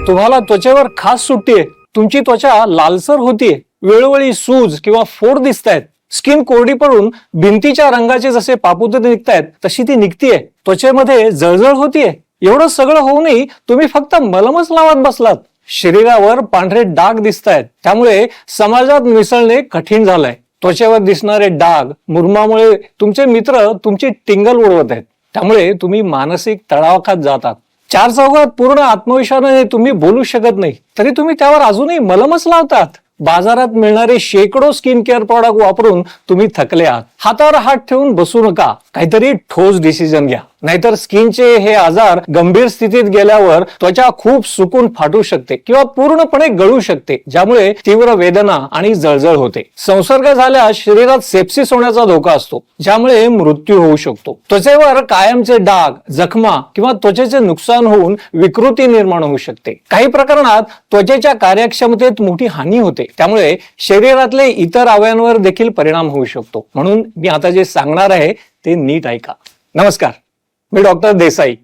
तुम्हाला त्वचेवर खास सुटतीये, तुमची त्वचा लालसर होतीये, वेळोवेळी सूज किंवा फोड दिसतायत, स्किन कोरडी पडून भिंतीच्या रंगाचे जसे पापुद्रे निघतायत तशी ती निघतीये, त्वचेमध्ये जळजळ होतीये, एवढं सगळं होऊनही तुम्ही फक्त मलमच लावत बसलात. शरीरावर पांढरे डाग दिसतायत, त्यामुळे समाजात मिसळणे कठीण झालंय. त्वचेवर दिसणारे डाग, मुरुमामुळे तुमचे मित्र तुमची टिंगल उडवत आहेत, त्यामुळे तुम्ही मानसिक तणावाखात जातात. चार चौघात पूर्ण आत्मविश्वासाने तुम्ही बोलू शकत नाही, तरी तुम्ही त्यावर अजूनही मलमच लावतात. बाजारात मिळणारे शेकडो स्किन केअर प्रॉडक्ट वापरून तुम्ही थकले आहात. हातावर हात ठेवून बसू नका, काहीतरी ठोस डिसिजन घ्या, नाहीतर स्किनचे हे आजार गंभीर स्थितीत गेल्यावर त्वचा खूप सुकून फाटू शकते किंवा पूर्णपणे गळू शकते, ज्यामुळे तीव्र वेदना आणि जळजळ होते. संसर्ग झाल्यास शरीरात सेप्सिस होण्याचा धोका असतो, ज्यामुळे मृत्यू होऊ शकतो. त्वचेवर कायमचे डाग, जखमा किंवा त्वचेचे नुकसान होऊन विकृती निर्माण होऊ शकते. काही प्रकरणात त्वचेच्या कार्यक्षमतेत मोठी हानी होते, त्यामुळे शरीरातले इतर अवयवांवर देखील परिणाम होऊ शकतो. म्हणून मी आता जे सांगणार आहे ते नीट ऐका. नमस्कार, मी डॉक्टर देसाई.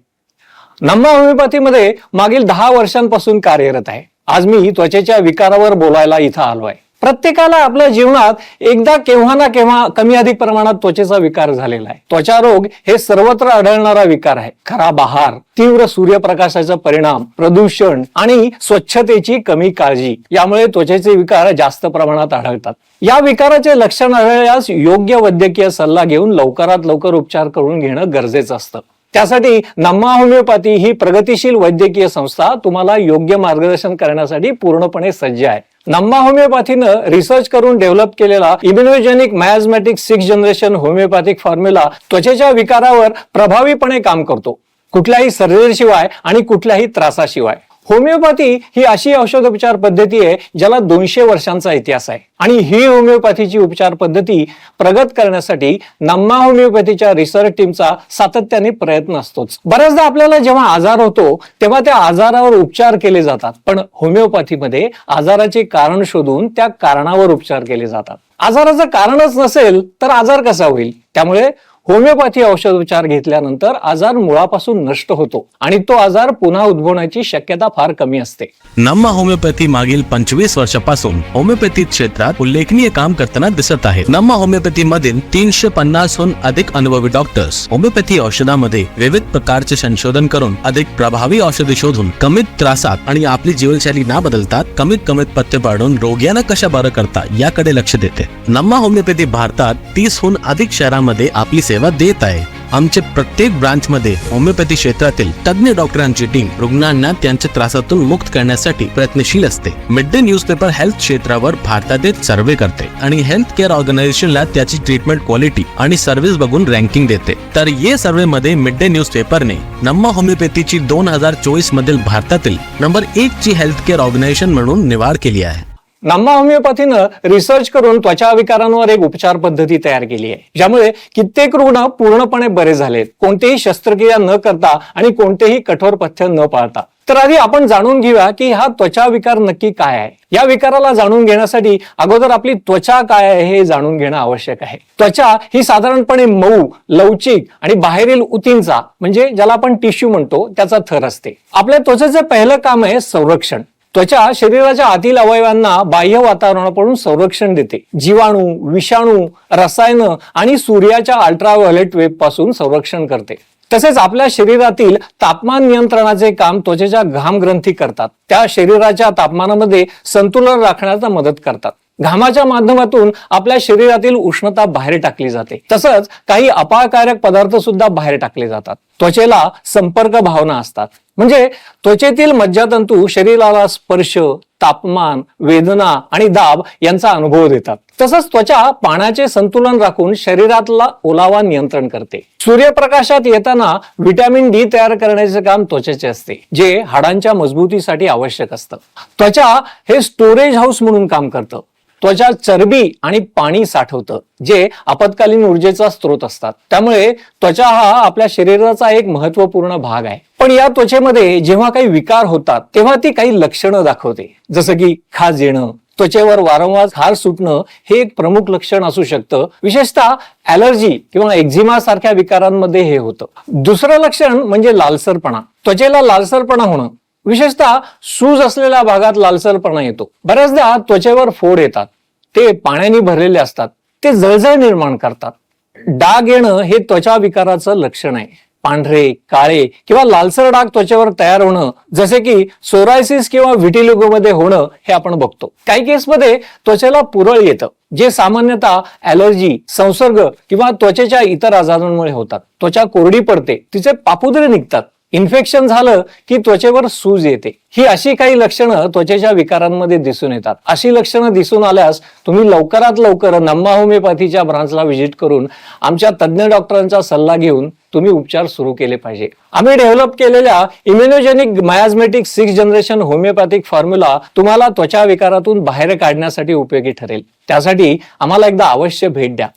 नम्मा होमिओपॅथीमध्ये मागील 10 वर्षांपासून कार्यरत आहे. आज मी त्वचेच्या विकारावर बोलायला इथं आलो आहे. प्रत्येकाला आपल्या जीवनात एकदा केव्हा ना केव्हा कमी अधिक प्रमाणात त्वचेचा विकार झालेला आहे. त्वचा रोग हे सर्वत्र आढळणारा विकार आहे. खराब आहार, तीव्र सूर्यप्रकाशाचा परिणाम, प्रदूषण आणि स्वच्छतेची कमी काळजी यामुळे त्वचेचे विकार जास्त प्रमाणात आढळतात. या विकाराचे लक्षण आढळल्यास योग्य वैद्यकीय सल्ला घेऊन लवकरात लवकर उपचार करून घेणं गरजेचं असतं. त्यासाठी नम्मा होमिओपॅथी ही प्रगतीशील वैद्यकीय संस्था तुम्हाला योग्य मार्गदर्शन करण्यासाठी पूर्णपणे सज्ज आहे. नम्मा होमिओपॅथीनं रिसर्च करून डेव्हलप केलेला immunogenic miasmatic 6th generation homeopathic formula त्वचेच्या विकारावर प्रभावीपणे काम करतो, कुठल्याही सर्जरीशिवाय आणि कुठल्याही त्रासाशिवाय. होमिओपॅथी ही अशी औषधोपचार पद्धती आहे ज्याला 200 वर्षांचा इतिहास आहे, आणि ही होमिओपॅथीची उपचार पद्धती प्रगत करण्यासाठी नम्मा होमिओपॅथीच्या रिसर्च टीमचा सातत्याने प्रयत्न असतोच. बऱ्याचदा आपल्याला जेव्हा आजार होतो तेव्हा त्या आजारावर उपचार केले जातात, पण होमिओपॅथीमध्ये आजाराचे कारण शोधून त्या कारणावर उपचार केले जातात. आजाराचं कारणच नसेल तर आजार कसा होईल? त्यामुळे होमिओपॅथी औषधोपचार घेतल्यानंतर आजार मुळापासून नष्ट होतो आणि तो आजार पुन्हा उद्भवण्याची शक्यता फार कमी असते. नम्मा होमिओपॅथी मागील 25 वर्षापासून होमिओपॅथी क्षेत्रात उल्लेखनीय काम करताना दिसत आहेत. नम्मा होमिओपॅथी मधील 350हून अधिक अनुभवी डॉक्टर्स होमिओपॅथी औषधामध्ये विविध प्रकारचे संशोधन करून अधिक प्रभावी औषधे शोधून कमीत त्रासात आणि आपली जीवनशैली न बदलता कमीत पथ्य पाडून रोग्यांना कशा बरं करता याकडे लक्ष देते. नम्मा होमिओपॅथी भारतात 30हून अधिक शहरांमध्ये आपली सेवा देत आहे. आमचे प्रत्येक ब्रांच मध्ये होमिओपॅथी क्षेत्रातील तज्ञ डॉक्टरांची टीम रुग्णांना त्यांच्या त्रासातून मुक्त करण्यासाठी प्रयत्नशील असते. मिड डे न्यूजपेपर हेल्थ क्षेत्रावर भारतातील सर्वे करते आणि हेल्थ केअर ऑर्गनायझेशनला त्याची ट्रीटमेंट क्वालिटी आणि सर्व्हिस बघून रँकिंग देते. तर या सर्वे मध्ये मिड डे न्यूजपेपरने नम्मा होमिओपॅथीची 2024 मधील भारतातील नंबर 1 ची हेल्थ केअर ऑर्गनायझेशन म्हणून निवड केली आहे. नम्मा होमिओपॅथीनं रिसर्च करून त्वचा विकारांवर एक उपचार पद्धती तयार केली आहे, ज्यामुळे कित्येक रुग्ण पूर्णपणे बरे झालेत, कोणतीही शस्त्रक्रिया न करता आणि कोणतेही कठोर पथ्य न पाळता. तर आधी आपण जाणून घेऊया की हा त्वचा विकार नक्की काय आहे. या विकाराला जाणून घेण्यासाठी अगोदर आपली त्वचा काय आहे हे जाणून घेणं आवश्यक आहे. त्वचा ही साधारणपणे मऊ, लवचिक आणि बाहेरील उतींचा म्हणजे ज्याला आपण टिश्यू म्हणतो त्याचा थर असते. आपल्या त्वचेचे पहिलं काम आहे संरक्षण. त्वचा शरीराच्या आतील अवयवांना बाह्य वातावरणापासून संरक्षण देते. जीवाणू, विषाणू, रसायन आणि सूर्याच्या अल्ट्राव्हायोलेट वेव्ह पासून संरक्षण करते. तसेच आपल्या शरीरातील तापमान नियंत्रणाचे काम त्वचेच्या घाम ग्रंथी करतात. त्या शरीराच्या तापमानामध्ये संतुलन राखण्यास मदत करतात. घामाच्या माध्यमातून आपल्या शरीरातील उष्णता बाहेर टाकली जाते. तसंच काही अपायकारक पदार्थ सुद्धा बाहेर टाकले जातात. त्वचेला संपर्क भावना असतात, म्हणजे त्वचेतील मज्जातंतू शरीराला स्पर्श, तापमान, वेदना आणि दाब यांचा अनुभव देतात. तसंच त्वचा पाण्याचे संतुलन राखून शरीरातला ओलावा नियंत्रण करते. सूर्यप्रकाशात येताना व्हिटॅमिन डी तयार करण्याचे काम त्वचेचे असते, जे हाडांच्या मजबूतीसाठी आवश्यक असतं. त्वचा हे स्टोरेज हाऊस म्हणून काम करतं. त्वचा चरबी आणि पाणी साठवतं, जे आपत्कालीन ऊर्जेचा स्रोत असतात. त्यामुळे त्वचा हा आपल्या शरीराचा एक महत्वपूर्ण भाग आहे. पण या त्वचेमध्ये जेव्हा काही विकार होतात तेव्हा ती काही लक्षणं दाखवते, जसं की खाज येणं, त्वचेवर वारंवार खार सुटणं हे एक प्रमुख लक्षण असू शकतं. विशेषतः ॲलर्जी किंवा एक्झिमा सारख्या विकारांमध्ये हे होतं. दुसरं लक्षण म्हणजे लालसरपणा. त्वचेला लालसरपणा होणं विशेषतः सूज असलेल्या भागात लालसरपणा येतो. बऱ्याचदा त्वचेवर फोड येतात, ते पाण्याने भरलेले असतात, ते जळजळ निर्माण करतात. डाग येणं हे त्वचा विकाराचं लक्षण आहे. पांढरे, काळे किंवा लालसर डाग त्वचेवर तयार होणं, जसे की सोरायसिस किंवा व्हिटिलिगो मध्ये होणं, हे आपण बघतो. काही केसमध्ये त्वचेला पुरळ येतं, जे सामान्यतः ॲलर्जी, संसर्ग किंवा त्वचेच्या इतर आजारांमुळे होतात. त्वचा कोरडी पडते, तिचे पापुद्रे निघतात. इन्फेक्शन झालं की त्वचेवर सूज येते. ही अशी काही लक्षणं त्वचेच्या विकारांमध्ये दिसून येतात. अशी लक्षणं दिसून आल्यास तुम्ही लवकरात लवकर नम्मा होमिओपॅथीच्या ब्रांचला व्हिजिट करून आमच्या तज्ज्ञ डॉक्टरांचा सल्ला घेऊन तुम्ही उपचार सुरू केले पाहिजे. आम्ही डेव्हलप केलेल्या immunogenic miasmatic 6th generation homeopathic formula तुम्हाला त्वचा विकारातून बाहेर काढण्यासाठी उपयोगी ठरेल. त्यासाठी आम्हाला एकदा अवश्य भेट द्या.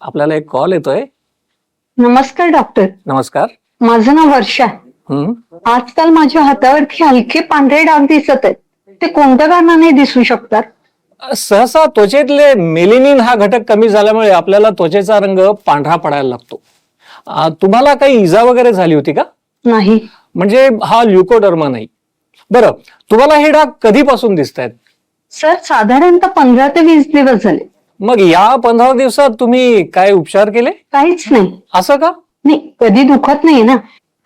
आपल्याला एक कॉल येतोय. नमस्कार डॉक्टर. नमस्कार. माझं नाव वर्षा. आजकाल माझ्या हातावरती हलके पांढरे डाग दिसत आहेत. ते कोणत्या कारणाने दिसू शकतात? सहसा त्वचेतले मेलिनिन हा घटक कमी झाल्यामुळे आपल्याला त्वचेचा रंग पांढरा पडायला लागतो. तुम्हाला काही इजा वगैरे झाली होती का? नाही. म्हणजे हा ल्युकोडर्मा नाही. बरं, तुम्हाला हे डाग कधीपासून दिसत आहेत? सर, साधारणतः 15 ते 20 दिवस झाले. मग या 15 दिवसात तुम्ही काय उपचार केले? काहीच नाही. असं का? नाही, कधी दुखत नाही ना,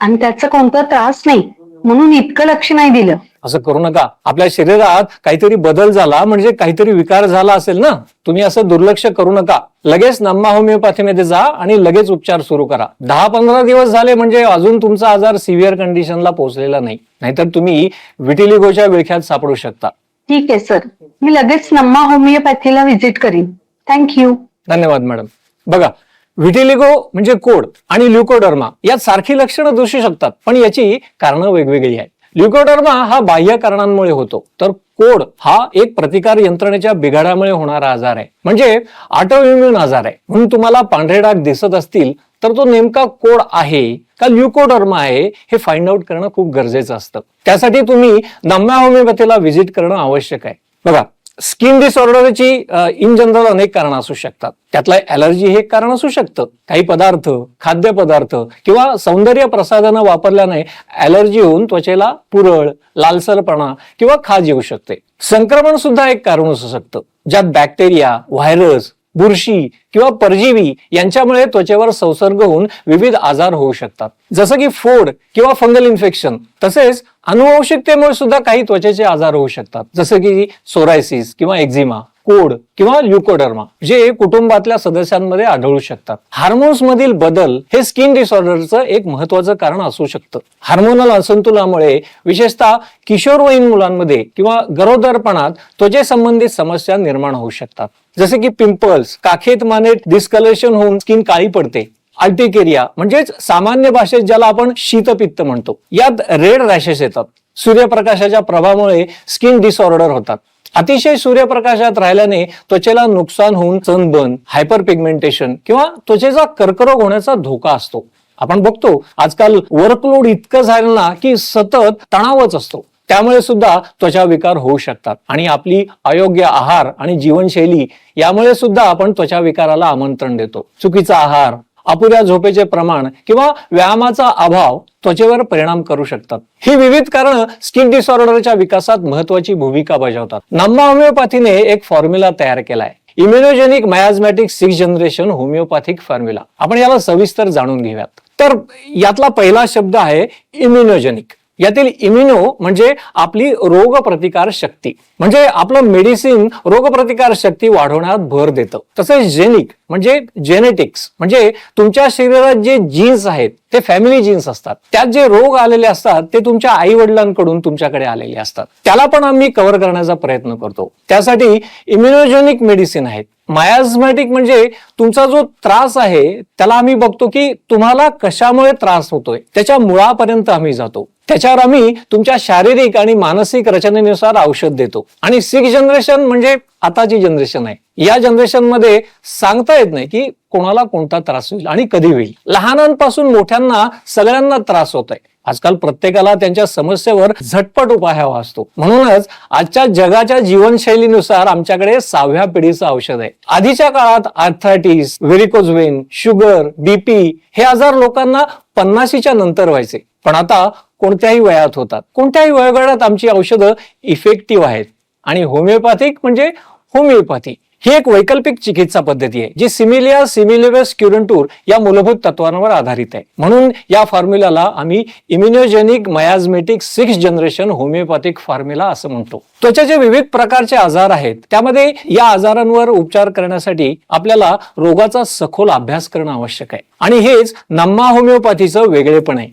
आणि त्याचा कोणता त्रास नाही, म्हणून इतकं लक्ष नाही दिलं. असं करू नका. आपल्या शरीरात काहीतरी बदल झाला म्हणजे काहीतरी विकार झाला असेल ना. तुम्ही असं दुर्लक्ष करू नका. लगेच नम्मा होमिओपॅथीमध्ये जा आणि लगेच उपचार सुरू करा. 10-15 दिवस झाले म्हणजे अजून तुमचा आजार सिव्हिअर कंडिशनला पोहोचलेला नाही, नाहीतर तुम्ही विटिलिगोच्या विळख्यात सापडू शकता. ठीक आहे सर, मी लगेच नम्मा होमिओपॅथीला व्हिजिट करीन. थँक्यू. धन्यवाद मॅडम. बघा, व्हिटिलिगो म्हणजे कोड आणि ल्युकोडर्मा यात सारखी लक्षणं दिसू शकतात, पण याची कारणं वेगवेगळी आहेत. ल्युकोडर्मा हा बाह्य कारणांमुळे होतो, तर कोड हा एक प्रतिकार यंत्रणेच्या बिघाडामुळे होणारा आजार आहे, म्हणजे ऑटोइम्युन आजार आहे. म्हणून तुम्हाला पांढरे डाग दिसत असतील तर तो नेमका कोड आहे का ल्युकोडर्मा आहे हे फाइंड आउट करणं खूप गरजेचं असतं. त्यासाठी तुम्ही नम्मा होमिओपॅथीला व्हिजिट करणं आवश्यक आहे. बघा, स्किन डिसऑर्डरची इन जनरल अनेक कारणं असू शकतात. त्यातलं ॲलर्जी हे एक कारण असू शकतं. काही पदार्थ, खाद्यपदार्थ किंवा सौंदर्य प्रसाधनं वापरल्याने ॲलर्जी होऊन त्वचेला पुरळ, लालसरपणा किंवा खाज येऊ शकते. संक्रमण सुद्धा एक कारण असू शकतं, ज्यात बॅक्टेरिया, व्हायरस, बुरशी किंवा परजीवी यांच्यामुळे त्वचेवर संसर्ग होऊन विविध आजार होऊ शकतात, जसं की फोड किंवा फंगल इन्फेक्शन. तसेच अनुवंशिकतेमुळे सुद्धा काही त्वचेचे आजार होऊ शकतात, जसं की सोरायसिस किंवा एक्झिमा, कोड किंवा ल्युकोडर्मा, जे कुटुंबातल्या सदस्यांमध्ये आढळू शकतात. हार्मोन्स मधील बदल हे स्किन डिसऑर्डरचं एक महत्वाचं कारण असू शकतं. हार्मोनल असंतुलनामुळे विशेषतः किशोरवयीन मुलांमध्ये किंवा गरोदरपणात त्वचेसंबंधित समस्या निर्माण होऊ शकतात, जसे की पिंपल्स, काखेत मानेत डिस्कलरेशन होऊन स्किन काळी पडते. अल्टिकेरिया म्हणजेच सामान्य भाषेत ज्याला आपण शीतपित्त म्हणतो, यात रेड रॅशेस येतात. सूर्यप्रकाशाच्या प्रभावामुळे स्किन डिसऑर्डर होतात. अतिशय सूर्यप्रकाशात राहिल्याने त्वचेला नुकसान होऊन सनबर्न, हायपर पिगमेंटेशन किंवा त्वचेचा कर्करोग होण्याचा धोका असतो. आपण बघतो आजकाल वर्कलोड इतकं झालं ना की सतत तणावच असतो. त्यामुळे सुद्धा त्वचा विकार होऊ शकतात आणि आपली अयोग्य आहार आणि जीवनशैली यामुळे सुद्धा आपण त्वचा विकाराला आमंत्रण देतो. चुकीचा आहार, अपुऱ्या झोपेचे प्रमाण किंवा व्यायामाचा अभाव त्वचेवर परिणाम करू शकतात. ही विविध कारणं स्किन डिसऑर्डरच्या विकासात महत्वाची भूमिका बजावतात. नम्मा होमिओपॅथीने एक फॉर्म्युला तयार केलाय, immunogenic miasmatic 6th generation homeopathic formula. आपण याला सविस्तर जाणून घेऊयात. तर यातला पहिला शब्द आहे इम्युनोजेनिक. यातील इम्युनो म्हणजे आपली रोगप्रतिकार शक्ती, म्हणजे आपलं मेडिसिन रोगप्रतिकार शक्ती वाढवण्यात भर देतं. तसेच जेनिक म्हणजे जेनेटिक्स, म्हणजे तुमच्या शरीरात जे जीन्स आहेत ते फॅमिली जीन्स असतात. त्यात जे रोग आलेले असतात ते तुमच्या आई वडिलांकडून तुमच्याकडे आलेले असतात. त्याला पण आम्ही कव्हर करण्याचा प्रयत्न करतो. त्यासाठी इम्युनोजेनिक मेडिसिन आहेत. मायाझमॅटिक म्हणजे तुमचा जो त्रास आहे त्याला आम्ही बघतो की तुम्हाला कशामुळे त्रास होतोय, त्याच्या मुळापर्यंत आम्ही जातो. त्याच्यावर आम्ही तुमच्या शारीरिक आणि मानसिक रचनेनुसार औषध देतो. आणि 6th जनरेशन म्हणजे आताची जनरेशन आहे. या जनरेशन मध्ये सांगता येत नाही की कोणाला कोणता त्रास होईल आणि कधी होईल. लहानांपासून मोठ्यांना सगळ्यांना त्रास होत आहे. आजकाल प्रत्येकाला त्यांच्या समस्येवर झटपट उपाय हवा असतो. म्हणूनच आजच्या जगाच्या जीवनशैलीनुसार आमच्याकडे 6व्या पिढीचं औषध आहे. आधीच्या काळात arthritis, varicose Wien, sugar, BP हे आजार लोकांना 50च्या नंतर व्हायचे, पण आता कोणत्याही वयात होतात. कोणत्याही वयोगटात आमची औषधं इफेक्टिव्ह आहेत. आणि होमिओपॅथिक म्हणजे होमिओपॅथी ही एक वैकल्पिक चिकित्सा पद्धती आहे जी सिमिलिया सिमिलिबस क्युरंटूर या मूलभूत तत्वांवर आधारित आहे. म्हणून या फॉर्म्युलाला आम्ही immunogenic miasmatic 6th generation homeopathic formula असं म्हणतो. त्वचेचे विविध प्रकारचे आजार आहेत. त्यामध्ये या आजारांवर उपचार करण्यासाठी आपल्याला रोगाचा सखोल अभ्यास करणं आवश्यक आहे. आणि हेच नम्मा होमिओपॅथीचं वेगळेपण आहे.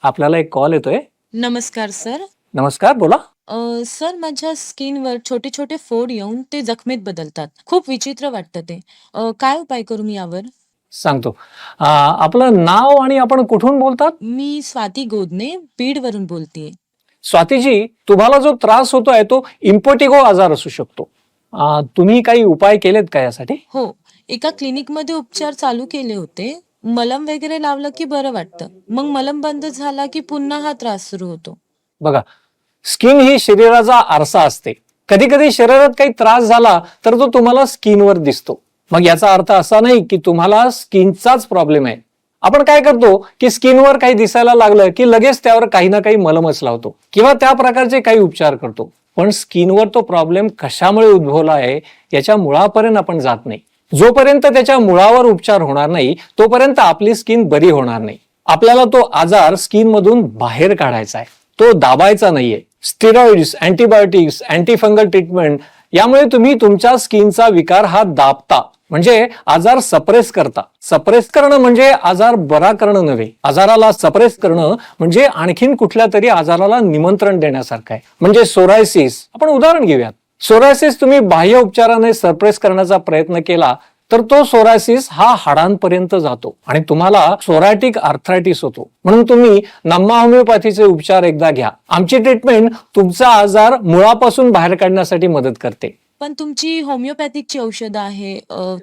आपल्याला एक कॉल येतोय. नमस्कार सर. नमस्कार, बोला. सर माझ्या स्किनवर छोटे छोटे फोड येऊन ते जखमेत बदलतात. खूप विचित्र वाटतं ते. काय उपाय करू मी यावर? सांगतो. आपलं नाव आणि आपण कुठून बोलतात? मी स्वाती गोदने बीडवरून बोलतेय. स्वातीजी, तुम्हाला जो त्रास होतोय तो इम्पोटिगो आजार असू शकतो. तुम्ही काही उपाय केलेत का यासाठी? हो, एका क्लिनिकमध्ये उपचार चालू केले होते. मलम वगैरे लावलं की बरं वाटतं. मग मलम बंद झाला की पुन्हा हा त्रास सुरू होतो. बघा, स्किन ही शरीराचा आरसा असते. कधी कधी शरीरात काही त्रास झाला तर तो तुम्हाला स्किनवर दिसतो. मग याचा अर्थ असा नाही की तुम्हाला स्किनचाच प्रॉब्लेम आहे. आपण काय करतो की स्किनवर काही दिसायला लागलं की लगेच त्यावर काही ना काही मलमच लावतो किंवा त्या प्रकारचे काही उपचार करतो. पण स्किनवर तो प्रॉब्लेम कशामुळे उद्भवला आहे याच्या मुळापर्यंत आपण जात नाही. जोपर्यंत त्याच्या मुळावर उपचार होणार नाही तोपर्यंत आपली स्किन बरी होणार नाही. आपल्याला तो आजार स्किन मधून बाहेर काढायचा आहे, तो दाबायचा नाहीये. स्टेरॉइड्स, अँटीबायोटिक्स, अँटीफंगल ट्रीटमेंट यामुळे तुम्ही तुमच्या स्किनचा विकार हा दाबता, म्हणजे आजार सप्रेस करता. सप्रेस करणं म्हणजे आजार बरा करणं नव्हे. आजाराला सप्रेस करणं म्हणजे आणखीन कुठल्या तरी आजाराला निमंत्रण देण्यासारखं आहे. म्हणजे सोरायसिस, आपण उदाहरण घेऊयात. सोरायसिस तुम्ही बाह्य उपचाराने सप्रेस करण्याचा प्रयत्न केला तर तो सोरायसिस हा हाडांपर्यंत जातो आणि तुम्हाला सोरायटिक आर्थरायटिस होतो. म्हणून तुम्ही नम्मा होमिओपॅथीचे उपचार एकदा घ्या. आमची ट्रीटमेंट तुमचा आजार मुळापासून बाहेर काढण्यासाठी मदत करते. पण तुमची होमिओपॅथिकची औषधं आहे,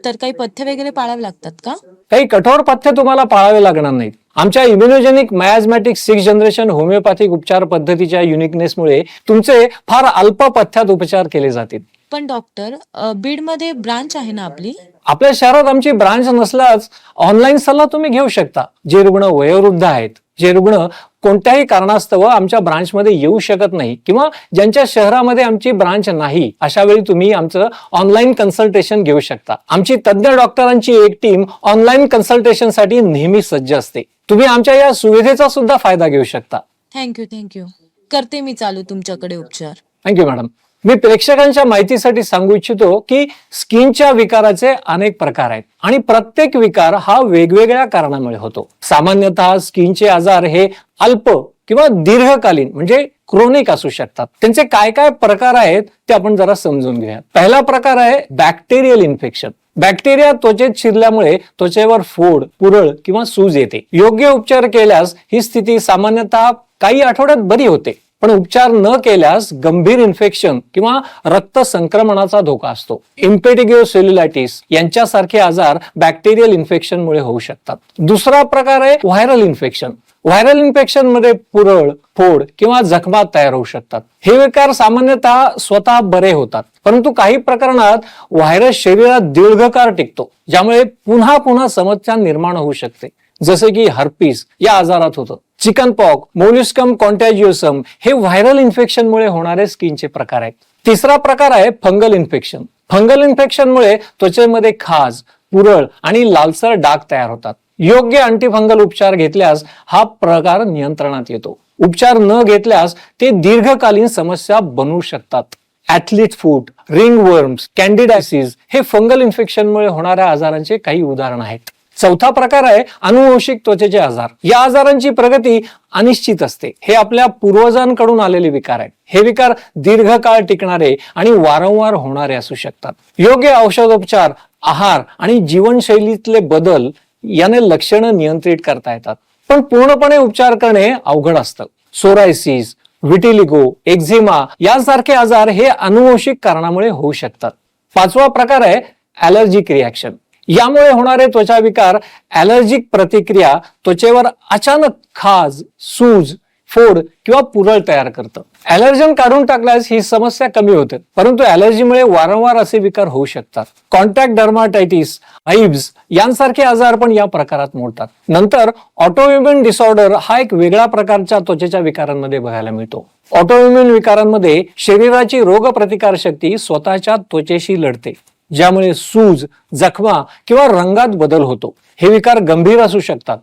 तर काही पथ्य वगैरे पाळावे लागतात का? काही कठोर पथ्य तुम्हाला पाळावे लागणार नाहीत. आमच्या इम्युनोजेनिक मयाझमॅटिक 6th जनरेशन होमिओपॅथिक उपचार पद्धतीच्या युनिकनेसमुळे तुमचे फार अल्प पथ्यात उपचार केले जातील. पण डॉक्टर, बीडमध्ये ब्रांच आहे ना आपली? आपल्या शहरात आमची ब्रांच नसल्यास ऑनलाईन सल्ला तुम्ही घेऊ शकता. जे रुग्ण वयोवृद्ध आहेत, जे रुग्ण कोणत्याही कारणास्तव आमच्या ब्रांचमध्ये येऊ शकत नाही किंवा ज्यांच्या शहरामध्ये आमची ब्रांच नाही, अशा वेळी तुम्ही आमचं ऑनलाईन कन्सल्टेशन घेऊ शकता. आमची तज्ज्ञ डॉक्टरांची एक टीम ऑनलाईन कन्सल्टेशनसाठी नेहमी सज्ज असते. तुम्ही आमच्या या सुविधेचा सुद्धा फायदा घेऊ शकता. थँक्यू. करते मी चालू तुमच्याकडे उपचार. Thank you madam. मी प्रेक्षकांच्या माहितीसाठी सांगू इच्छितो की स्किनच्या विकाराचे अनेक प्रकार आहेत आणि प्रत्येक विकार हा वेगवेगळ्या कारणामुळे होतो. सामान्यतः स्किनचे आजार हे अल्प किंवा दीर्घकालीन म्हणजे क्रोनिक असू शकतात. त्यांचे काय काय प्रकार आहेत ते आपण जरा समजून घेऊया. पहिला प्रकार आहे बॅक्टेरियल इन्फेक्शन. बॅक्टेरिया त्वचेत शिरल्यामुळे त्वचेवर फोड, पुरळ किंवा सूज येते. योग्य उपचार केल्यास ही स्थिती सामान्यतः काही आठवड्यात बरी होते, पण उपचार न केल्यास गंभीर इन्फेक्शन किंवा रक्त संक्रमणाचा धोका असतो. इम्पेटिगो सेल्युलायटिस यांच्यासारखे आजार बॅक्टेरियल इन्फेक्शनमुळे होऊ शकतात. दुसरा प्रकार आहे व्हायरल इन्फेक्शन. व्हायरल इन्फेक्शन मध्ये पुरळ, फोड किंवा जखमा तयार होऊ शकतात. हे विकार सामान्यतः स्वतः बरे होतात, परंतु काही प्रकरणात व्हायरस शरीरात दीर्घकाळ टिकतो, ज्यामुळे पुन्हा पुन्हा समस्या निर्माण होऊ शकते. जसे की हर्पीस या आजारात होतं. चिकन पॉक, मोल्युस्कम कॉन्टॅजिओसम हे व्हायरल इन्फेक्शनमुळे होणारे स्किनचे प्रकार आहेत. तिसरा प्रकार आहे फंगल इन्फेक्शन. फंगल इन्फेक्शनमुळे त्वचेमध्ये खाज, पुरळ आणि लालसर डाग तयार होतात. योग्य अँटीफंगल उपचार घेतल्यास हा प्रकार नियंत्रणात येतो. उपचार न घेतल्यास ते दीर्घकालीन समस्या बनवू शकतात. ऍथलीट फूट, रिंग वर्म्स, कॅन्डिडायसिस हे फंगल इन्फेक्शनमुळे होणाऱ्या आजारांचे काही उदाहरण आहेत. चौथा प्रकार आहे अनुवंशिक त्वचेचे आजार. या आजारांची प्रगती अनिश्चित असते. हे आपल्या पूर्वजांकडून आलेले विकार आहेत. हे विकार दीर्घकाळ टिकणारे आणि वारंवार होणारे असू शकतात. योग्य औषधोपचार, आहार आणि जीवनशैलीतले बदल याने लक्षणं नियंत्रित करता येतात, पण पूर्णपणे उपचार करणे अवघड असतं. सोरायसिस, विटिलिगो, एक्झिमा यासारखे आजार हे अनुवंशिक कारणामुळे होऊ शकतात. पाचवा प्रकार आहे ॲलर्जिक रिॲक्शन. यामुळे होणारे त्वचा विकार ॲलर्जिक प्रतिक्रिया, त्वचेवर अचानक खाज, सूज, फोड किंवा पुरळ तयार करतं. ॲलर्जन काढून टाकल्यास ही समस्या कमी होते, परंतु ॲलर्जीमुळे वारंवार असे विकार होऊ शकतात. कॉन्टॅक्ट डर्माटायटिस, आईब्स यांसारखे आजार पण या प्रकारात मोडतात. नंतर ऑटोइम्युन डिसऑर्डर हा एक वेगळ्या प्रकारच्या त्वचेच्या विकारांमध्ये बघायला मिळतो. ऑटोइम्युन विकारांमध्ये शरीराची रोगप्रतिकार शक्ती स्वतःच्या त्वचेशी लढते, ज्यामुळे सूज, जखमा किंवा रंगात बदल होतो. हे विकार गंभीर असू शकतात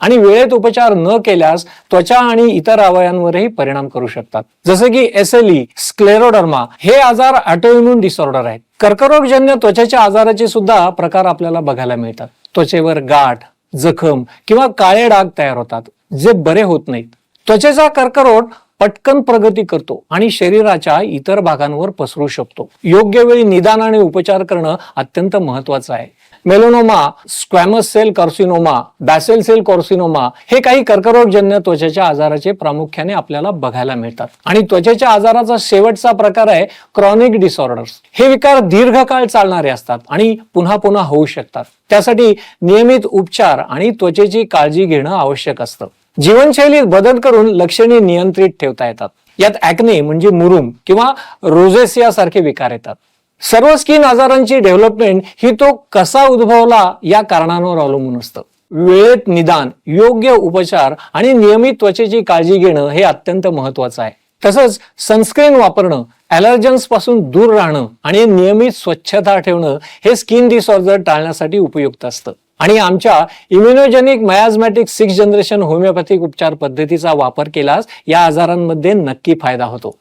आणि वेळेत उपचार न केल्यास त्वचा आणि इतर अवयवांवरही परिणाम करू शकतात. जसे की SLE, स्क्लेरोडर्मा हे आजार ऑटोइम्युन डिसऑर्डर आहेत. कर्करोगजन्य त्वचेच्या आजाराचे सुद्धा प्रकार आपल्याला बघायला मिळतात. त्वचेवर गाठ, जखम किंवा काळे डाग तयार होतात, जे बरे होत नाहीत. त्वचेचा कर्करोग पटकन प्रगती करतो आणि शरीराच्या इतर भागांवर पसरू शकतो. योग्य वेळी निदान आणि उपचार करणं अत्यंत महत्वाचं आहे. Melanoma, squamous cell carcinoma, basal cell carcinoma हे काही कर्करोगजन्य त्वचेच्या आजाराचे प्रामुख्याने आपल्याला बघायला मिळतात. आणि त्वचेच्या आजाराचा शेवटचा प्रकार आहे क्रॉनिक डिसऑर्डर्स. हे विकार दीर्घकाळ चालणारे असतात आणि पुन्हा पुन्हा होऊ शकतात. त्यासाठी नियमित उपचार आणि त्वचेची काळजी घेणं आवश्यक असतं. जीवनशैलीत बदल करून लक्षणे नियंत्रित ठेवता येतात. यात ॲक्ने म्हणजे मुरूम किंवा रोझेसिया सारखे विकार येतात. सर्व स्किन आजारांची डेव्हलपमेंट ही तो कसा उद्भवला या कारणांवर अवलंबून असतं. वेळेत निदान, योग्य उपचार आणि नियमित त्वचेची काळजी घेणं हे अत्यंत महत्वाचं आहे. तसंच सनस्क्रीन वापरणं, ॲलर्जन्स पासून दूर राहणं आणि नियमित स्वच्छता ठेवणं हे स्किन डिसऑर्डर टाळण्यासाठी उपयुक्त असतं. आणि आमच्या immunogenic miasmatic 6th generation homeopathic उपचार पद्धतीचा वापर केल्यास या आजारांमध्ये नक्की फायदा होतो.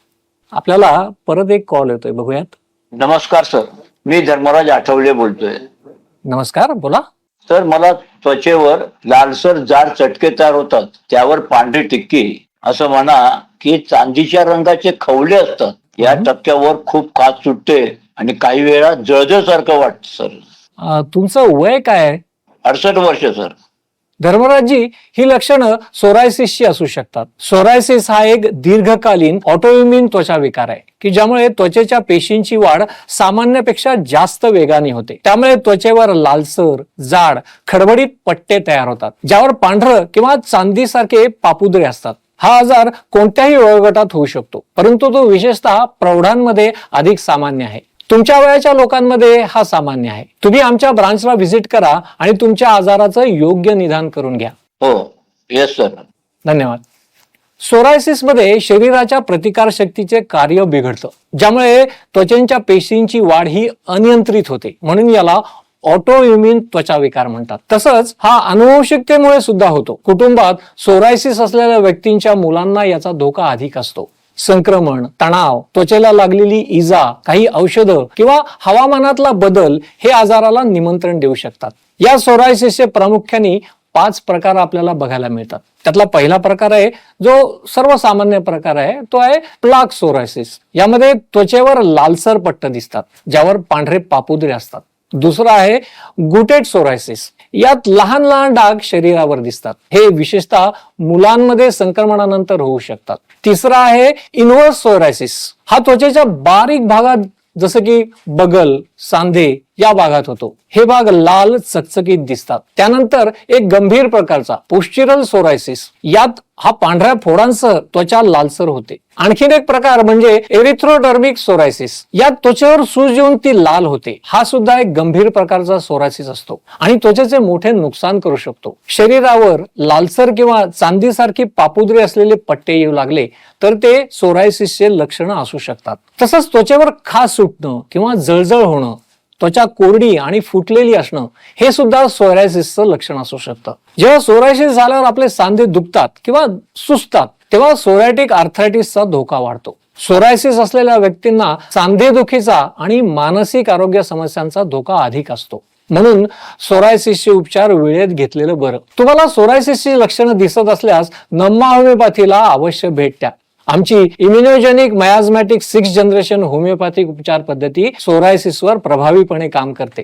आपल्याला परत एक कॉल येतोय, बघूयात. नमस्कार सर, मी धर्मराज आठवले बोलतोय. नमस्कार, बोला. सर, मला त्वचेवर लालसर जाड चटके तयार होतात, त्यावर पांढरी टिक्की, असं म्हणा की चांदीच्या रंगाचे खवले असतात. या टक्क्यावर खूप खाज सुटते आणि काही वेळा जळजळ सारखं वाटतं सर. तुमचं वय काय आहे? 68 वर्ष सर. धर्मराजजी, ही लक्षणं सोरायसिसची असू शकतात. सोरायसिस हा एक दीर्घकालीन ऑटोइम्युन त्वचा विकार आहे की ज्यामुळे त्वचेच्या पेशींची वाढ सामान्यपेक्षा जास्त वेगाने होते. त्यामुळे त्वचेवर लालसर, जाड, खडबडीत पट्टे तयार होतात, ज्यावर पांढरं किंवा चांदीसारखे पापुद्रे असतात. हा आजार कोणत्याही वयोगटात होऊ शकतो, परंतु तो विशेषतः प्रौढांमध्ये अधिक सामान्य आहे. तुमच्या वयाच्या लोकांमध्ये हा सामान्य आहे. तुम्ही आमच्या ब्रांचला व्हिजिट करा आणि तुमच्या आजाराचं योग्य निदान करून घ्या. हो, येस सर. धन्यवाद. सोरायसिस मध्ये शरीराच्या प्रतिकार शक्तीचे कार्य बिघडतं, ज्यामुळे त्वचेच्या पेशींची वाढ ही अनियंत्रित होते. म्हणून याला ऑटोइम्युन त्वचा विकार म्हणतात. तसंच हा अनुवंशिकतेमुळे सुद्धा होतो. कुटुंबात सोरायसिस असलेल्या व्यक्तींच्या मुलांना याचा धोका अधिक असतो. संक्रमण, तणाव, त्वचेला लागलेली इजा, काही औषधं किंवा हवामानातला बदल हे आजाराला निमंत्रण देऊ शकतात. या सोरायसिसचे प्रामुख्याने 5 प्रकार आपल्याला बघायला मिळतात. त्यातला पहिला प्रकार आहे, जो सर्वसामान्य प्रकार आहे, तो आहे प्लाक सोरायसिस. यामध्ये त्वचेवर लालसर पट्ट दिसतात, ज्यावर पांढरे पापुद्रे असतात. दुसरा आहे गुटेड सोरायसिस. यात लहान लहान डाग शरीरावर दिसतात. हे विशेषतः मुलांमध्ये संक्रमणानंतर होऊ शकतात. तिसरा आहे इन्व्हर्स सोरायसिस. हा त्वचेच्या बारीक भागात जसं की बगल, सांधे या भागात होतो. हे भाग लाल चकचकीत दिसतात. त्यानंतर एक गंभीर प्रकारचा पोस्चरल सोरायसिस. यात हा पांढऱ्या फोडांसह त्वचा लालसर होते. आणखीन एक प्रकार म्हणजे एरिथ्रोडर्मिक सोरायसिस. यात त्वचेवर सूज येऊन ती लाल होते. हा सुद्धा एक गंभीर प्रकारचा सोरायसिस असतो आणि त्वचेचे मोठे नुकसान करू शकतो. शरीरावर लालसर किंवा चांदीसारखी पापुद्रे असलेले पट्टे येऊ लागले तर ते सोरायसिसचे लक्षण असू शकतात. तसंच त्वचेवर खाज सुटणं किंवा जळजळ होणं, त्वचा कोरडी आणि फुटलेली असणं हे सुद्धा सोरायसिसचं लक्षण असू शकतं. जेव्हा सोरायसिस झाल्यावर आपले सांधे दुखतात किंवा सुजतात, तेव्हा सोरायटिक आर्थरायटिसचा धोका वाढतो. सोरायसिस असलेल्या व्यक्तींना सांधेदुखीचा आणि मानसिक आरोग्य समस्यांचा धोका अधिक असतो. म्हणून सोरायसिसचे उपचार वेळेत घेतलेलं बरं. तुम्हाला सोरायसिसची लक्षणं दिसत असल्यास नम्मा होमिओपॅथीला अवश्य भेट द्या. आमची immunogenic miasmatic 6th generation homeopathic उपचार पद्धती सोरायसिसवर प्रभावीपणे काम करते.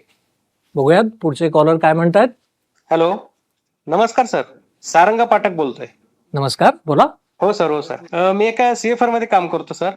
बघूयात पुढचे कॉलर काय म्हणतात. हॅलो, नमस्कार सर. सारंगा पाठक बोलतोय. नमस्कार, बोला. हो सर, हो सर. मी एका CFR मध्ये काम करतो सर.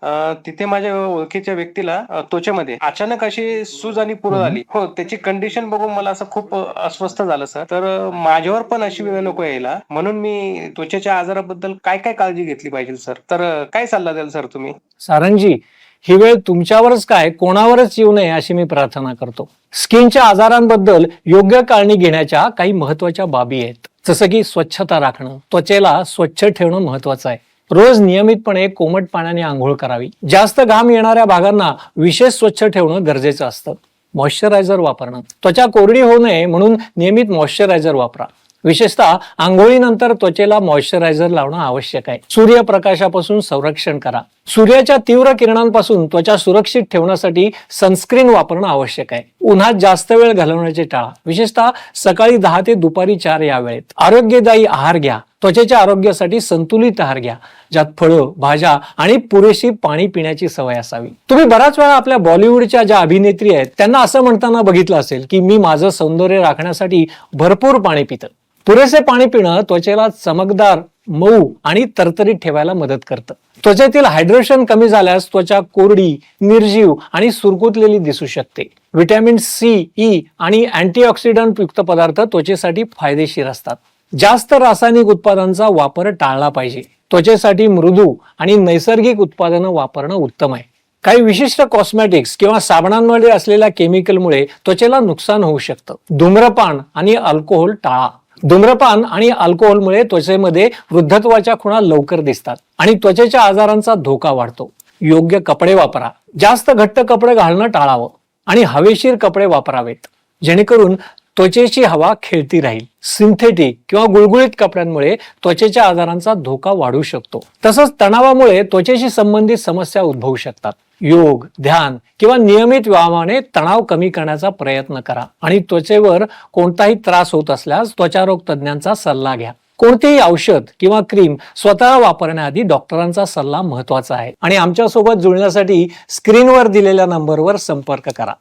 तिथे माझ्या ओळखीच्या व्यक्तीला त्वचेमध्ये अचानक अशी सूज आणि पुरळ आली. हो, त्याची कंडिशन बघून मला असं खूप अस्वस्थ झालं सर. तर माझ्यावर पण अशी वेळ नको यायला, म्हणून मी त्वचेच्या आजाराबद्दल काय काय काळजी घेतली पाहिजे सर. तर काय सल्ला द्याल सर तुम्ही? सारंगजी, ही वेळ तुमच्यावरच काय कोणावरच येऊ नये अशी मी प्रार्थना करतो. स्किनच्या आजारांबद्दल योग्य काळजी घेण्याच्या काही महत्वाच्या बाबी आहेत, जसं की स्वच्छता राखणं, त्वचेला स्वच्छ ठेवणं महत्वाचं आहे. रोज नियमितपणे कोमट पाण्याने आंघोळ करावी. जास्त घाम येणाऱ्या भागांना विशेष स्वच्छ ठेवणं गरजेचं असतं. मॉइश्चरायझर वापरणं, त्वचा कोरडी होऊ नये म्हणून नियमित मॉइश्चरायझर वापरा. विशेषतः आंघोळीनंतर त्वचेला मॉइश्चरायझर लावणं आवश्यक आहे. सूर्यप्रकाशापासून संरक्षण करा. सूर्याच्या तीव्र किरणांपासून त्वचा सुरक्षित ठेवण्यासाठी सनस्क्रीन वापरणं आवश्यक आहे. उन्हात जास्त वेळ घालवण्याचे टाळा, विशेषतः सकाळी 10 ते दुपारी 4 या वेळेत. आरोग्यदायी आहार घ्या. त्वचेच्या आरोग्यासाठी संतुलित आहार घ्या, ज्यात फळं, भाज्या आणि पुरेशी पाणी पिण्याची सवय असावी. तुम्ही बराच वेळा आपल्या बॉलिवूडच्या ज्या अभिनेत्री आहेत त्यांना असं म्हणताना बघितलं असेल की मी माझं सौंदर्य राखण्यासाठी भरपूर पाणी पितं. पुरेसे पाणी पिणं त्वचेला चमकदार, मऊ आणि तरतरीत ठेवायला मदत करतं. त्वचेतील हायड्रेशन कमी झाल्यास त्वचा कोरडी, निर्जीव आणि सुरकुतलेली दिसू शकते. व्हिटॅमिन C, E आणि अँटीऑक्सिडंट युक्त पदार्थ त्वचेसाठी फायदेशीर असतात. जास्त रासायनिक उत्पादनांचा वापर टाळला पाहिजे. त्वचेसाठी मृदू आणि नैसर्गिक उत्पादनं वापरणं उत्तम आहे. काही विशिष्ट कॉस्मेटिक्स किंवा साबणांमध्ये असलेल्या केमिकलमुळे त्वचेला नुकसान होऊ शकतं. धूम्रपान आणि अल्कोहोल टाळा. धूम्रपान आणि अल्कोहोलमुळे त्वचेमध्ये वृद्धत्वाच्या खुणा लवकर दिसतात आणि त्वचेच्या आजारांचा धोका वाढतो. योग्य कपडे वापरा. जास्त घट्ट कपडे घालणं टाळावं आणि हवेशीर कपडे वापरावेत, जेणेकरून त्वचेची हवा खेळती राहील. सिंथेटिक किंवा गुळगुळीत कपड्यांमुळे त्वचेच्या आजारांचा धोका वाढू शकतो. तसंच तणावामुळे त्वचेशी संबंधित समस्या उद्भवू शकतात. योग, ध्यान किंवा नियमित व्यायामाने तणाव कमी करण्याचा प्रयत्न करा आणि त्वचेवर कोणताही त्रास होत असल्यास त्वचारोग तज्ञांचा सल्ला घ्या. कोणतेही औषध किंवा क्रीम स्वतः वापरण्याआधी डॉक्टरांचा सल्ला महत्वाचा आहे. आणि आमच्या सोबत जुळण्यासाठी स्क्रीनवर दिलेल्या नंबरवर संपर्क करा.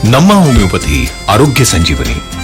नम्मा होमिओपॅथी, आरोग्य संजीवनी.